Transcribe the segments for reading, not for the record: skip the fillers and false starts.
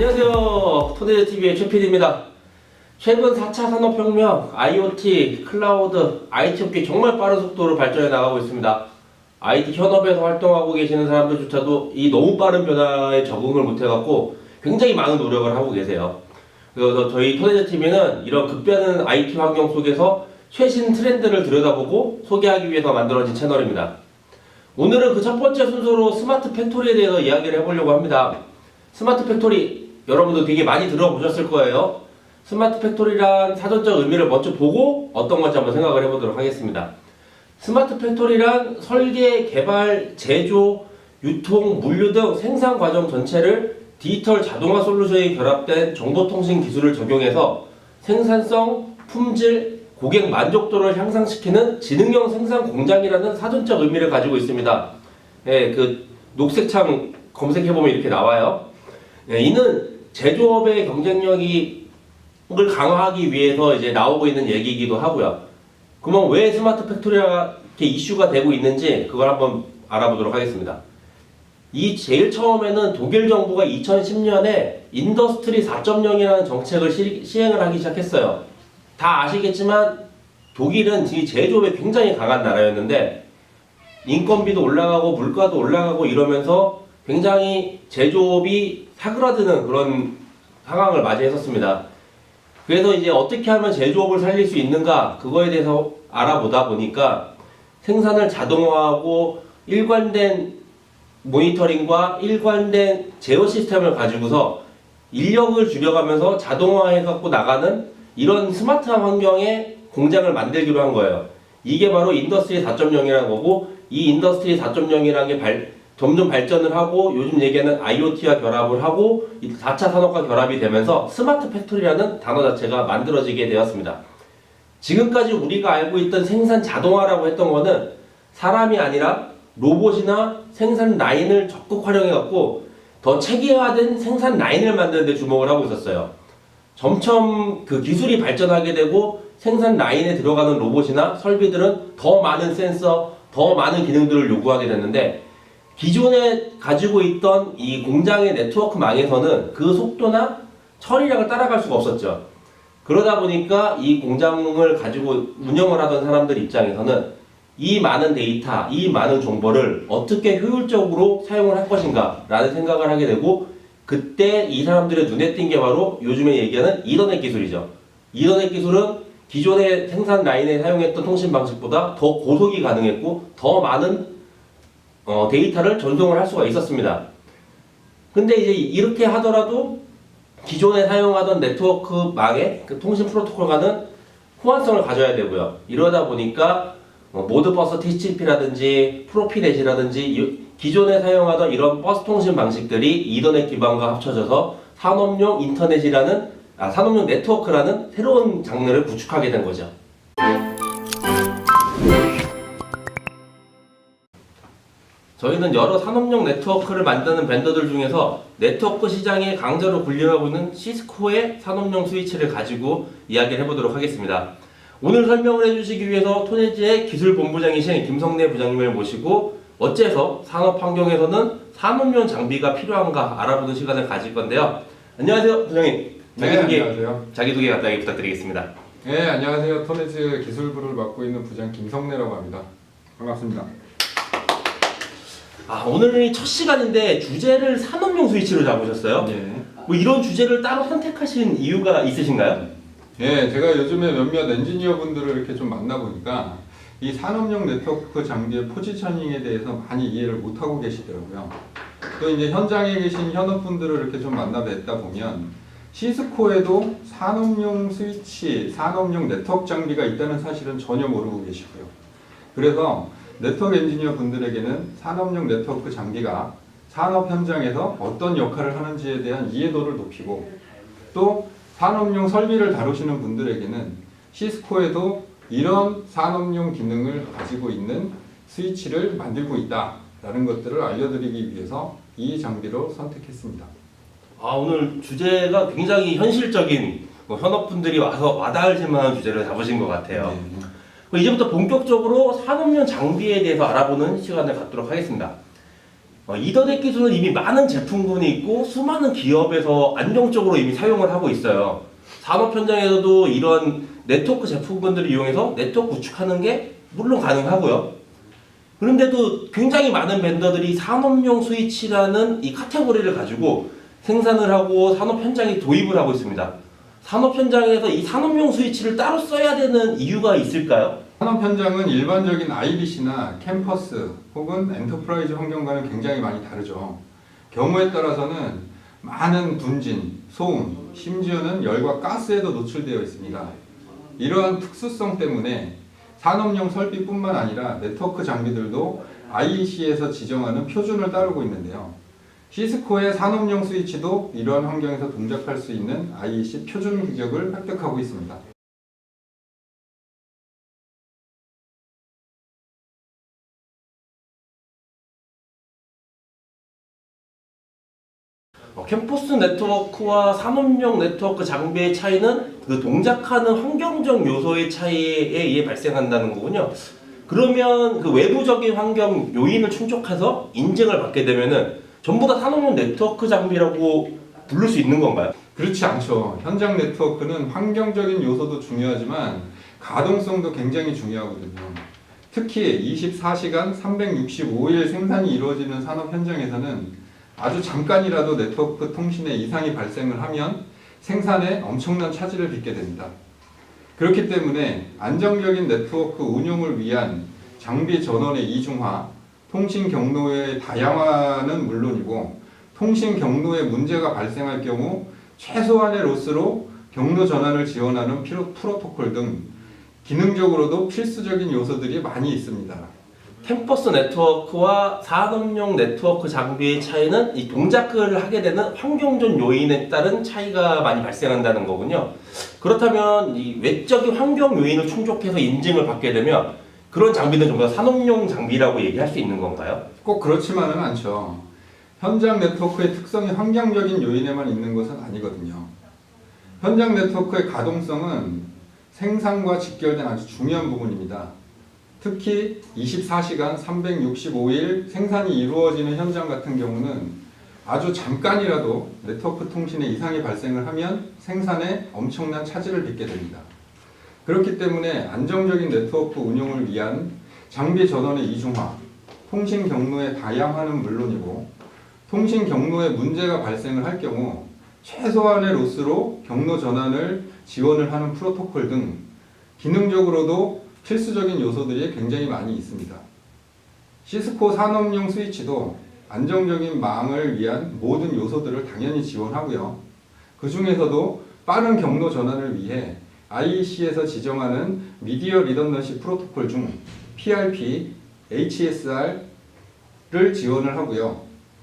안녕하세요. 토데이TV의 최PD입니다. 최근 4차 산업혁명, IoT, 클라우드, IT 업계 정말 빠른 속도로 발전해 나가고 있습니다. IT 현업에서 활동하고 계시는 사람들조차도 이 너무 빠른 변화에 적응을 못해갖고 굉장히 많은 노력을 하고 계세요. 그래서 저희 토데이TV는 이런 급변하는 IT 환경 속에서 최신 트렌드를 들여다보고 소개하기 위해서 만들어진 채널입니다. 오늘은 그 첫 번째 순서로 스마트 팩토리에 대해서 이야기를 해보려고 합니다. 스마트 팩토리 여러분도 되게 많이 들어보셨을 거예요. 스마트 팩토리란 사전적 의미를 먼저 보고 어떤 건지 한번 생각을 해보도록 하겠습니다. 스마트 팩토리란 설계, 개발, 제조, 유통, 물류 등 생산 과정 전체를 디지털 자동화 솔루션이 결합된 정보통신 기술을 적용해서 생산성, 품질, 고객 만족도를 향상시키는 지능형 생산 공장이라는 사전적 의미를 가지고 있습니다. 예, 그 녹색 창 검색해보면 이렇게 나와요. 예, 이는 제조업의 경쟁력을 강화하기 위해서 이제 나오고 있는 얘기이기도 하고요. 그러면 왜 스마트 팩토리가 이렇게 이슈가 되고 있는지 그걸 한번 알아보도록 하겠습니다. 이 제일 처음에는 독일 정부가 2010년에 인더스트리 4.0이라는 정책을 시행을 하기 시작했어요. 다 아시겠지만 독일은 제조업에 굉장히 강한 나라였는데 인건비도 올라가고 물가도 올라가고 이러면서 굉장히 제조업이 사그라드는 그런 상황을 맞이했었습니다. 그래서 이제 어떻게 하면 제조업을 살릴 수 있는가 그거에 대해서 알아보다 보니까 생산을 자동화하고 일관된 모니터링과 일관된 제어 시스템을 가지고서 인력을 줄여가면서 자동화해갖고 나가는 이런 스마트한 환경의 공장을 만들기로 한 거예요. 이게 바로 인더스트리 4.0이라는 거고, 이 인더스트리 4.0이라는 게 점점 발전을 하고 요즘 얘기하는 IoT와 결합을 하고 4차 산업과 결합이 되면서 스마트 팩토리라는 단어 자체가 만들어지게 되었습니다. 지금까지 우리가 알고 있던 생산 자동화라고 했던 거는 사람이 아니라 로봇이나 생산 라인을 적극 활용해갖고 더 체계화된 생산 라인을 만드는 데 주목을 하고 있었어요. 점점 그 기술이 발전하게 되고 생산 라인에 들어가는 로봇이나 설비들은 더 많은 센서, 더 많은 기능들을 요구하게 됐는데 기존에 가지고 있던 이 공장의 네트워크망에서는 그 속도나 처리량을 따라갈 수가 없었죠. 그러다 보니까 이 공장을 가지고 운영을 하던 사람들 입장에서는 이 많은 데이터, 이 많은 정보를 어떻게 효율적으로 사용을 할 것인가 라는 생각을 하게 되고 그때 이 사람들의 눈에 띈 게 바로 요즘에 얘기하는 이더넷 기술이죠. 이더넷 기술은 기존의 생산 라인에 사용했던 통신 방식보다 더 고속이 가능했고 더 많은 데이터를 전송을 할 수가 있었습니다. 근데 이제 이렇게 하더라도 기존에 사용하던 네트워크망의 그 통신 프로토콜과는 호환성을 가져야 되고요. 이러다 보니까 모드버스 TCP라든지 프로피넷이라든지 기존에 사용하던 이런 버스 통신 방식들이 이더넷 기반과 합쳐져서 산업용 인터넷이라는 산업용 네트워크라는 새로운 장르를 구축하게 된 거죠. 저희는 여러 산업용 네트워크를 만드는 밴더들 중에서 네트워크 시장의 강자로 분류하고 있는 시스코의 산업용 스위치를 가지고 이야기를 해보도록 하겠습니다. 오늘 설명을 해주시기 위해서 토네지의 기술본부장이신 김성래 부장님을 모시고 어째서 산업 환경에서는 산업용 장비가 필요한가 알아보는 시간을 가질 건데요. 안녕하세요, 부장님. 안녕하세요. 자기소개 간단하게 부탁드리겠습니다. 네, 안녕하세요. 토네즈 기술부를 맡고 있는 부장 김성래라고 합니다. 반갑습니다. 오늘이 첫 시간인데 주제를 산업용 스위치로 잡으셨어요? 네. 뭐 이런 주제를 따로 선택하신 이유가 있으신가요? 네, 제가 요즘에 몇몇 엔지니어 분들을 이렇게 좀 만나보니까 이 산업용 네트워크 장비의 포지셔닝에 대해서 많이 이해를 못하고 계시더라고요. 또 이제 현장에 계신 현업분들을 이렇게 좀 만나 뵙다 보면 시스코에도 산업용 스위치, 산업용 네트워크 장비가 있다는 사실은 전혀 모르고 계시고요. 그래서 네트워크 엔지니어 분들에게는 산업용 네트워크 장비가 산업 현장에서 어떤 역할을 하는지에 대한 이해도를 높이고 또 산업용 설비를 다루시는 분들에게는 시스코에도 이런 산업용 기능을 가지고 있는 스위치를 만들고 있다라는 것들을 알려드리기 위해서 이 장비로 선택했습니다. 오늘 주제가 굉장히 현실적인 현업분들이 와서 와닿을 만한 주제를 잡으신 것 같아요. 이제부터 본격적으로 산업용 장비에 대해서 알아보는 시간을 갖도록 하겠습니다. 이더넷 기술은 이미 많은 제품군이 있고 수많은 기업에서 안정적으로 이미 사용을 하고 있어요. 산업 현장에서도 이런 네트워크 제품군들을 이용해서 네트워크 구축하는 게 물론 가능하고요. 그런데도 굉장히 많은 벤더들이 산업용 스위치라는 이 카테고리를 가지고 생산을 하고 산업 현장에 도입을 하고 있습니다. 산업 현장에서 이 산업용 스위치를 따로 써야 되는 이유가 있을까요? 산업 현장은 일반적인 IBC나 캠퍼스 혹은 엔터프라이즈 환경과는 굉장히 많이 다르죠. 경우에 따라서는 많은 분진, 소음, 심지어는 열과 가스에도 노출되어 있습니다. 이러한 특수성 때문에 산업용 설비뿐만 아니라 네트워크 장비들도 IEC에서 지정하는 표준을 따르고 있는데요. 시스코의 산업용 스위치도 이러한 환경에서 동작할 수 있는 IEC 표준 규격을 획득하고 있습니다. 캠퍼스 네트워크와 산업용 네트워크 장비의 차이는 그 동작하는 환경적 요소의 차이에 의해 발생한다는 거군요. 그러면 그 외부적인 환경 요인을 충족해서 인증을 받게 되면은 전부 다 산업용 네트워크 장비라고 부를 수 있는 건가요? 그렇지 않죠. 현장 네트워크는 환경적인 요소도 중요하지만 가동성도 굉장히 중요하거든요. 특히 24시간 365일 생산이 이루어지는 산업 현장에서는 아주 잠깐이라도 네트워크 통신에 이상이 발생을 하면 생산에 엄청난 차질을 빚게 됩니다. 그렇기 때문에 안정적인 네트워크 운용을 위한 장비 전원의 이중화, 통신 경로의 다양화는 물론이고 통신 경로에 문제가 발생할 경우 최소한의 로스로 경로 전환을 지원하는 프로토콜 등 기능적으로도 필수적인 요소들이 많이 있습니다. 캠퍼스 네트워크와 산업용 네트워크 장비의 차이는 이 동작을 하게 되는 환경적 요인에 따른 차이가 많이 발생한다는 거군요. 그렇다면 이 외적인 환경 요인을 충족해서 인증을 받게 되면 그런 장비는 전부 다 산업용 장비라고 얘기할 수 있는 건가요? 꼭 그렇지만은 않죠. 현장 네트워크의 특성이 환경적인 요인에만 있는 것은 아니거든요. 현장 네트워크의 가동성은 생산과 직결된 아주 중요한 부분입니다. 특히 24시간 365일 생산이 이루어지는 현장 같은 경우는 아주 잠깐이라도 네트워크 통신에 이상이 발생을 하면 생산에 엄청난 차질을 빚게 됩니다. 그렇기 때문에 안정적인 네트워크 운용을 위한 장비 전원의 이중화, 통신 경로의 다양화는 물론이고 통신 경로에 문제가 발생을 할 경우 최소한의 로스로 경로 전환을 지원을 하는 프로토콜 등 기능적으로도 필수적인 요소들이 굉장히 많이 있습니다. 시스코 산업용 스위치도 안정적인 망을 위한 모든 요소들을 당연히 지원하고요. 그 중에서도 빠른 경로 전환을 위해 IEC에서 지정하는 미디어 리던던시 프로토콜 중 PRP, HSR를 지원을 하고요.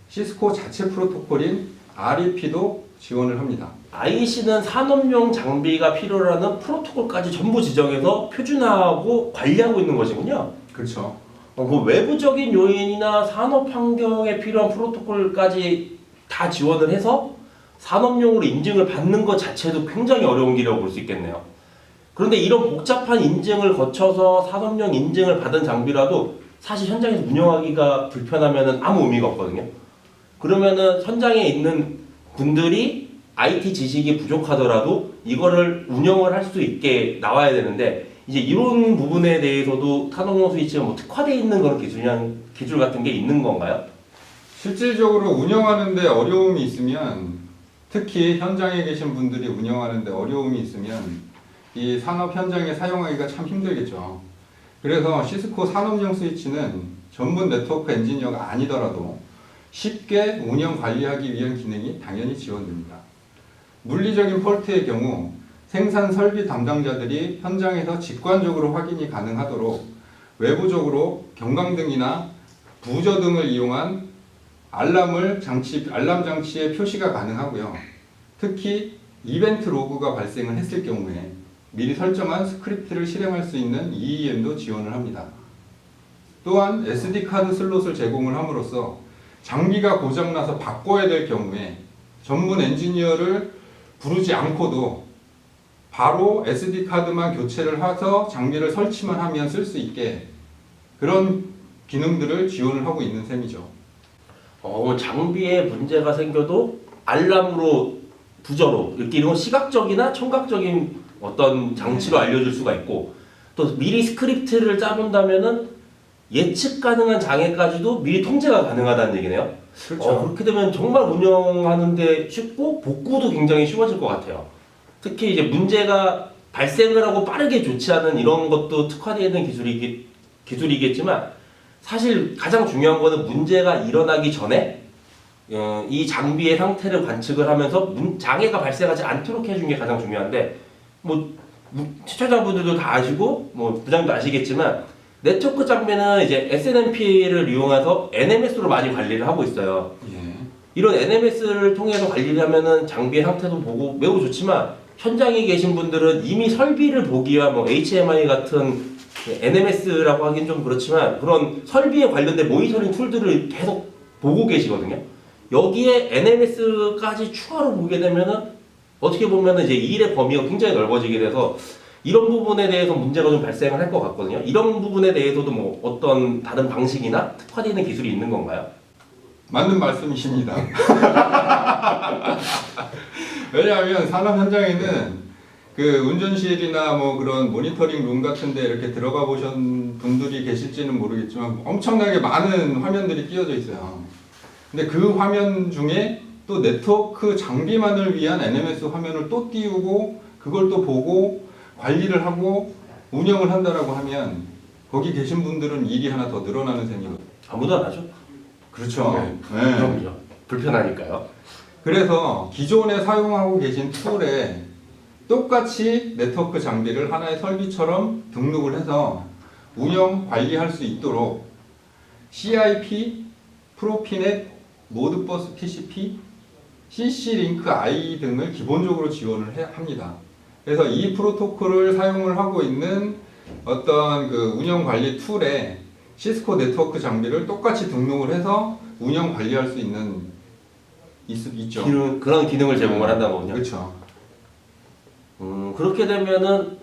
시스코 자체 프로토콜인 REP도 지원을 합니다. IEC는 산업용 장비가 필요로 하는 프로토콜까지 전부 지정해서 표준화하고 관리하고 있는 것이군요. 그렇죠. 그 외부적인 요인이나 산업 환경에 필요한 프로토콜까지 다 지원을 해서 산업용으로 인증을 받는 것 자체도 굉장히 어려운 길이라고 볼 수 있겠네요. 그런데 이런 복잡한 인증을 거쳐서 산업용 인증을 받은 장비라도 사실 현장에서 운영하기가 불편하면 아무 의미가 없거든요. 그러면은 현장에 있는 분들이 IT 지식이 부족하더라도 이거를 운영을 할 수 있게 나와야 되는데 이제 이런 부분에 대해서도 산업용 스위치가 뭐 특화되어 있는 그런 기술 같은 게 있는 건가요? 실질적으로 운영하는데 어려움이 있으면 특히 현장에 계신 분들이 운영하는데 어려움이 있으면 이 산업 현장에 사용하기가 참 힘들겠죠. 그래서 시스코 산업용 스위치는 전문 네트워크 엔지니어가 아니더라도 쉽게 운영 관리하기 위한 기능이 당연히 지원됩니다. 물리적인 폴트의 경우 생산 설비 담당자들이 현장에서 직관적으로 확인이 가능하도록 외부적으로 경광등이나 부저 등을 이용한 알람 장치의 표시가 가능하고요. 특히 이벤트 로그가 발생을 했을 경우에 미리 설정한 스크립트를 실행할 수 있는 EEM도 지원을 합니다. 또한 SD카드 슬롯을 제공을 함으로써 장비가 고장나서 바꿔야 될 경우에 전문 엔지니어를 부르지 않고도 바로 SD카드만 교체를 해서 장비를 설치만 하면 쓸 수 있게 그런 기능들을 지원을 하고 있는 셈이죠. 장비에 문제가 생겨도 알람으로 부저로 이렇게 이런 시각적이나 청각적인 어떤 장치로 알려줄 수가 있고 또 미리 스크립트를 짜본다면은 예측 가능한 장애까지도 미리 통제가 가능하다는 얘기네요. 그렇게 되면 정말 운영하는데 쉽고 복구도 굉장히 쉬워질 것 같아요. 특히 이제 문제가 발생을 하고 빠르게 조치하는 이런 것도 특화되어 있는 기술이겠지만 사실 가장 중요한 거는 문제가 일어나기 전에 이 장비의 상태를 관측을 하면서 장애가 발생하지 않도록 해주는 게 가장 중요한데 시청자분들도 다 아시고 부장님도 아시겠지만 네트워크 장비는 이제 SNMP를 이용해서 NMS로 많이 관리를 하고 있어요. 이런 NMS를 통해서 관리를 하면은 장비의 상태도 보고 매우 좋지만 현장에 계신 분들은 이미 설비를 보기 위한 HMI 같은 NMS라고 하긴 좀 그렇지만 그런 설비에 관련된 모니터링 툴들을 계속 보고 계시거든요. 여기에 NMS까지 추가로 보게 되면은 어떻게 보면은 이제 이 일의 범위가 굉장히 넓어지게 돼서 이런 부분에 대해서 문제가 좀 발생을 할 것 같거든요. 이런 부분에 대해서도 어떤 다른 방식이나 특화되어 있는 기술이 있는 건가요? 맞는 말씀이십니다. 왜냐하면 산업 현장에는 그 운전실이나 그런 모니터링 룸 같은데 이렇게 들어가 보신 분들이 계실지는 모르겠지만 엄청나게 많은 화면들이 끼워져 있어요. 근데 그 화면 중에 또 네트워크 장비만을 위한 NMS 화면을 또 띄우고 그걸 또 보고 관리를 하고 운영을 한다라고 하면 거기 계신 분들은 일이 하나 더 늘어나는 셈이거든요. 아무도 안 하죠. 그렇죠. 네. 그럼요. 불편하니까요. 그래서 기존에 사용하고 계신 툴에 똑같이 네트워크 장비를 하나의 설비처럼 등록을 해서 운영 관리할 수 있도록 CIP, 프로피넷, 모드버스 TCP, CC-링크 I 등을 기본적으로 지원을 합니다. 그래서 이 프로토콜을 사용을 하고 있는 어떤 그 운영 관리 툴에 시스코 네트워크 장비를 똑같이 등록을 해서 운영 관리할 수 있죠. 그런 기능을 제공을 한다는 거군요. 그렇죠. 그렇게 되면은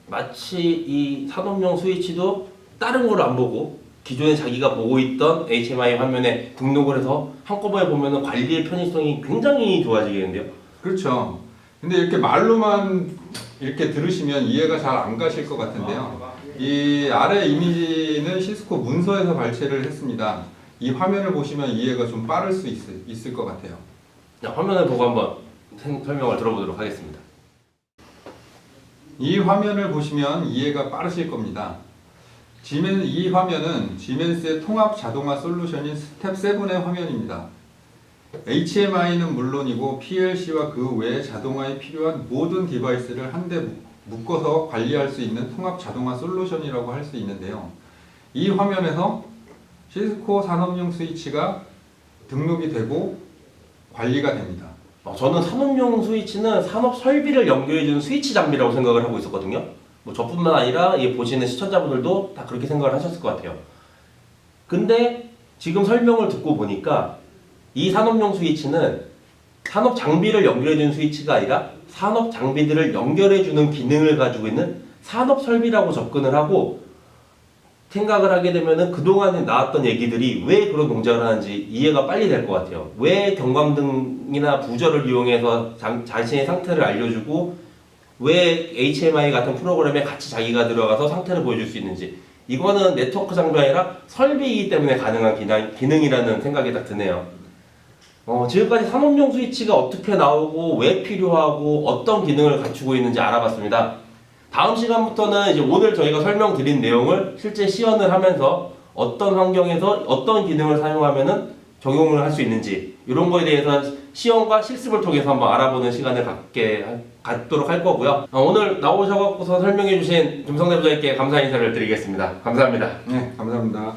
마치 이 산업용 스위치도 다른 걸 안 보고 기존에 자기가 보고 있던 HMI 화면에 등록을 해서 한꺼번에 보면은 관리의 편의성이 굉장히 좋아지겠는데요. 그렇죠. 근데 이렇게 말로만 이렇게 들으시면 이해가 잘 안 가실 것 같은데요. 이 아래 이미지는 시스코 문서에서 발췌를 했습니다. 이 화면을 보시면 이해가 좀 빠를 수 있을 것 같아요. 자, 화면을 보고 한번 설명을 들어보도록 하겠습니다. 이 화면을 보시면 이해가 빠르실 겁니다. 이 화면은 지멘스의 통합 자동화 솔루션인 스텝 7의 화면입니다. HMI는 물론이고 PLC와 그 외의 자동화에 필요한 모든 디바이스를 한데 묶어서 관리할 수 있는 통합 자동화 솔루션이라고 할 수 있는데요. 이 화면에서 시스코 산업용 스위치가 등록이 되고 관리가 됩니다. 저는 산업용 스위치는 산업 설비를 연결해주는 스위치 장비라고 생각을 하고 있었거든요. 저뿐만 아니라 보시는 시청자분들도 다 그렇게 생각을 하셨을 것 같아요. 근데 지금 설명을 듣고 보니까 이 산업용 스위치는 산업 장비를 연결해주는 스위치가 아니라 산업 장비들을 연결해주는 기능을 가지고 있는 산업 설비라고 접근을 하고 생각을 하게 되면은 그동안에 나왔던 얘기들이 왜 그런 동작을 하는지 이해가 빨리 될 것 같아요. 왜 경광등이나 부저를 이용해서 자신의 상태를 알려주고 왜 HMI 같은 프로그램에 같이 자기가 들어가서 상태를 보여줄 수 있는지 이거는 네트워크 장비가 아니라 설비이기 때문에 가능한 기능이라는 생각이 딱 드네요. 지금까지 산업용 스위치가 어떻게 나오고 왜 필요하고 어떤 기능을 갖추고 있는지 알아봤습니다. 다음 시간부터는 이제 오늘 저희가 설명드린 내용을 실제 시연을 하면서 어떤 환경에서 어떤 기능을 사용하면은 적용을 할 수 있는지 이런 거에 대해서 시연과 실습을 통해서 한번 알아보는 시간을 갖도록 할 거고요. 오늘 나오셔서 설명해 주신 김성대 부장님께 감사 인사를 드리겠습니다. 감사합니다. 네, 감사합니다.